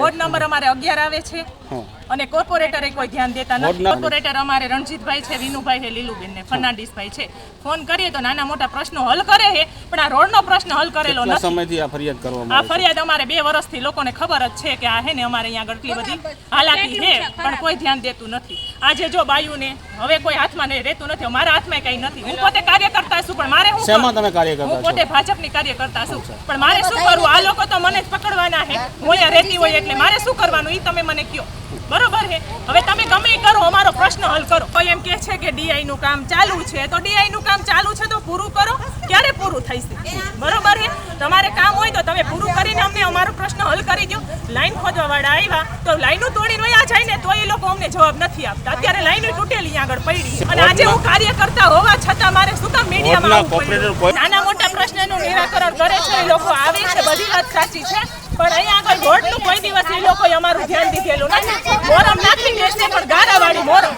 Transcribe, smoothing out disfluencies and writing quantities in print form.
Ward number અમારે 11 આવે છે અને કોર્પોરેટરે કોઈ ધ્યાન દેતા નથી. કોર્પોરેટર અમારે રણજીતભાઈ છે, વિનુભાઈ છે, લીલુબેન ને ફર્નાન્ડિસભાઈ છે. ફોન કરીએ તો નાના મોટા પ્રશ્નો હલ કરે છે, પણ આ રોડનો પ્રશ્ન હલ કરેલો નથી. સમયથી આ ફરિયાદ કરવામાં આ ફરિયાદ અમારે 2 વર્ષથી લોકોને ખબર જ છે કે આ હે ને અમારે અહીંયા આગળ એટલી બધી હાલાકી છે, પણ કોઈ ધ્યાન દેતું નથી. આજે જો બાયુને હવે કોઈ હાથમાં નહીં રહેતું નથી. મારા હાથમાં કંઈ નથી. હું પોતે કાર્યકર્તા છું, પણ મારે શેમાં તમે કાર્યકર્તા હું પોતે ભાજપની કાર્યકર્તા છું, પણ મારે શું કરવું? આ લોકો તો મને જ પકડવાના છે. હું અહીંયા રહેતી હોય એટલે મારે શું કરવાનું એ તમે મને કહો. બરોબર છે, હવે તમે ગમે એ કરો, અમારો પ્રશ્ન હલ કરો. કોઈ એમ કહે છે કે ડીઆઈ નું કામ ચાલુ છે, તો ડીઆઈ નું કામ ચાલુ છે તો પૂરું કરો. ક્યારે પૂરું થશે? બરોબર છે, તમારે કામ હોય તો તમે પૂરું કરીને અમને અમારો પ્રશ્ન હલ કરી દો. લાઈન ખોદવા વાળા આવ્યા તો લાઈનો તોડીને વયા જાય ને તો એ લોકો અમને જવાબ નથી આપતા. અત્યારે લાઈનો તૂટેલી આગળ પડી છે અને આજે હું કાર્યકર્તા હોવા છતાં મારે શું કામ મીડિયામાં આવવું પડ્યું? નાના મોટા પ્રશ્નનું નિરાકરણ કરે છે એ લોકો, આવે છે, બધી વાત સાચી છે, પણ અહીંયા આગળ રોડનું કોઈ દિવસ એ લોકોએ અમારું ધ્યાન દીધેલું નથી. મોરમ નાખી દેશે પણ ગારાવાળી મોરમ.